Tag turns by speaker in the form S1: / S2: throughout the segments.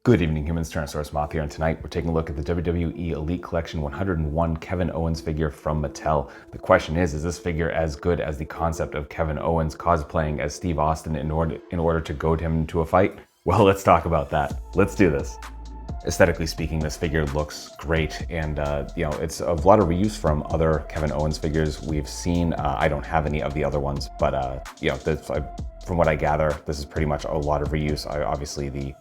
S1: Good evening, humans. TyrannosaurusMoth here, and tonight we're taking a look at the WWE Elite Collection 101 Kevin Owens figure from Mattel. The question is this figure as good as the concept of Kevin Owens cosplaying as Steve Austin in order to goad him into a fight? Well, let's talk about that. Let's do this. Aesthetically speaking, this figure looks great, and it's a lot of reuse from other Kevin Owens figures we've seen. I don't have any of the other ones, but from what I gather, this is pretty much a lot of reuse. Obviously, the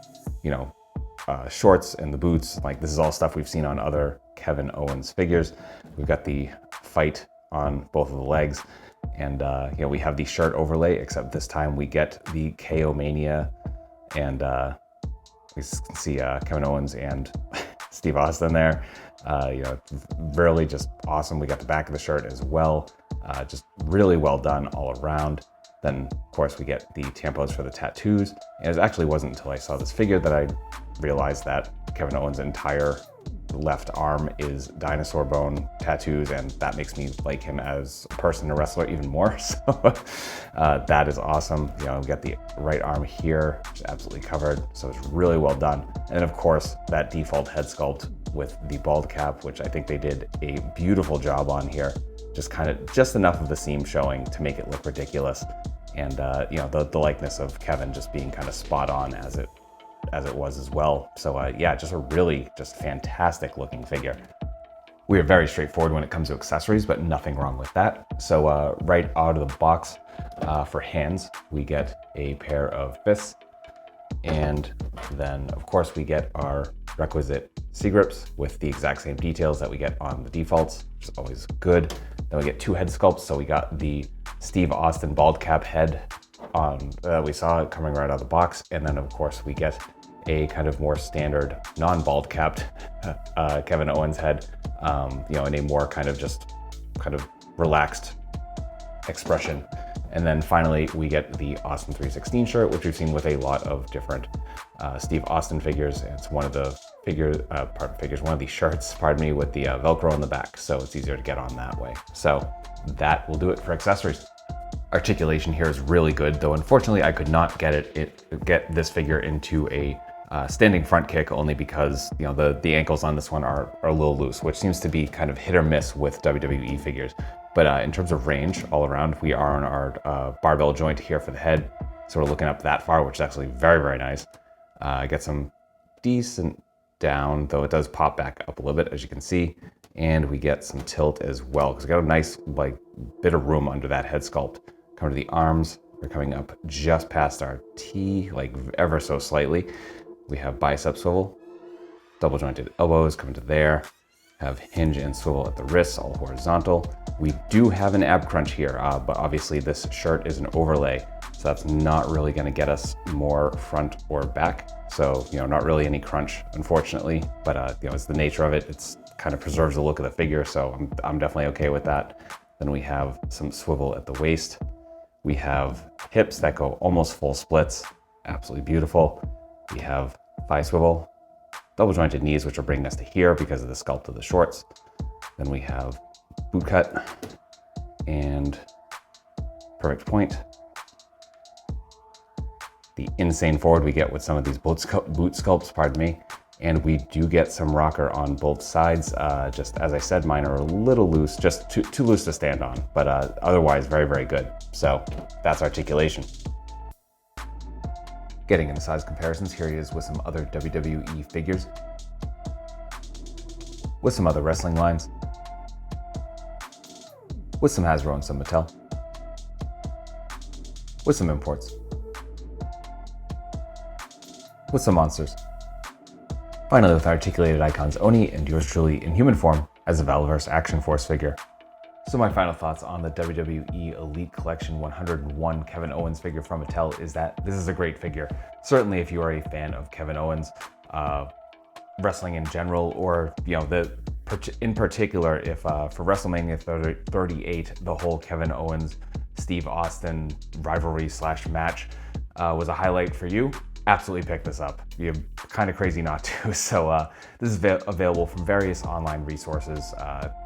S1: shorts and the boots, like this is all stuff we've seen on other Kevin Owens figures. We've got the fight on both of the legs, and we have the shirt overlay, except this time we get the KO Mania, and we can see Kevin Owens and Steve Austin there. Really just awesome. We got the back of the shirt as well. Just really well done all around. Then, of course, we get the tampons for the tattoos. And it actually wasn't until I saw this figure that I realized that Kevin Owens' entire left arm is dinosaur bone tattoos, and that makes me like him as a person and wrestler even more. So that is awesome. We got the right arm here, which is absolutely covered. So it's really well done. And of course, that default head sculpt with the bald cap, which I think they did a beautiful job on here. Just enough of the seam showing to make it look ridiculous. And the likeness of Kevin just being kind of spot on as it was as well. So just a really just fantastic looking figure. We are very straightforward when it comes to accessories, but nothing wrong with that. So right out of the box, for hands, we get a pair of fists. And then of course we get our requisite C-grips with the exact same details that we get on the defaults, which is always good. Then we get two head sculpts. So we got the Steve Austin bald cap head on we saw it coming right out of the box. And then of course we get a kind of more standard non-bald capped Kevin Owens head, in a more kind of relaxed expression. And then finally, we get the Austin 316 shirt, which we've seen with a lot of different Steve Austin figures. It's one of the one of the shirts, with the Velcro on the back. So it's easier to get on that way. So that will do it for accessories. Articulation here is really good, though unfortunately I could not get this figure into a standing front kick, only because the ankles on this one are a little loose, which seems to be kind of hit or miss with WWE figures. But in terms of range all around, we are on our barbell joint here for the head. So we're looking up that far, which is actually very, very nice. Get some decent down, though it does pop back up a little bit, as you can see. And we get some tilt as well, because we got a nice bit of room under that head sculpt. Come to the arms, we're coming up just past our T, ever so slightly. We have bicep swivel, double jointed elbows coming to there. Have hinge and swivel at the wrists, all horizontal. We do have an ab crunch here, but obviously this shirt is an overlay, so that's not really going to get us more front or back. So, not really any crunch, unfortunately, but it's the nature of it. It's kind of preserves the look of the figure, so I'm definitely okay with that. Then we have some swivel at the waist. We have hips that go almost full splits, absolutely beautiful. We have thigh swivel, double jointed knees, which will bring us to here because of the sculpt of the shorts. Then we have boot cut and perfect point. The insane forward we get with some of these boot sculpts, and we do get some rocker on both sides. Just as I said, mine are a little loose, just too loose to stand on, but otherwise very, very good. So that's articulation. Getting into size comparisons, here he is with some other WWE figures, with some other wrestling lines, with some Hasbro and some Mattel, with some imports, with some monsters. Finally, with articulated icons Oni and yours truly in human form as a Valverse Action Force figure. So my final thoughts on the WWE Elite Collection 101 Kevin Owens figure from Mattel is that this is a great figure. Certainly if you are a fan of Kevin Owens, wrestling in general, or in particular if for WrestleMania 38, the whole Kevin Owens Steve Austin rivalry / match was a highlight for you, absolutely pick this up. You're kind of crazy not to. So this is available from various online resources.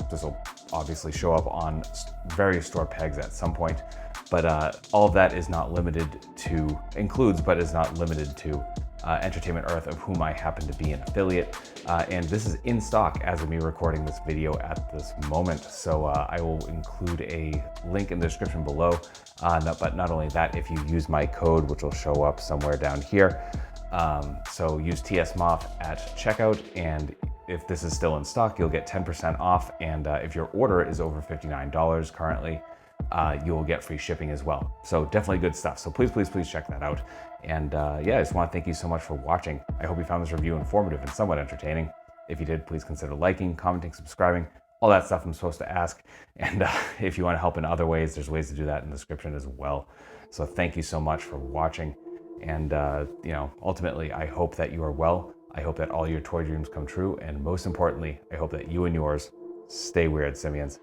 S1: This will obviously show up on various store pegs at some point, but all of that is not limited to, includes but is not limited to Entertainment Earth, of whom I happen to be an affiliate. And this is in stock as of me recording this video at this moment. So I will include a link in the description below. But not only that, if you use my code, which will show up somewhere down here, so use TSMoth at checkout, and if this is still in stock, you'll get 10% off. And if your order is over $59 currently, you will get free shipping as well. So definitely good stuff. So please check that out. And yeah, I just want to thank you so much for watching. I hope you found this review informative and somewhat entertaining. If you did, please consider liking, commenting, subscribing, all that stuff I'm supposed to ask. And if you want to help in other ways, there's ways to do that in the description as well. So thank you so much for watching. And you know, ultimately, I hope that you are well. I hope that all your toy dreams come true. And most importantly, I hope that you and yours stay weird, simians.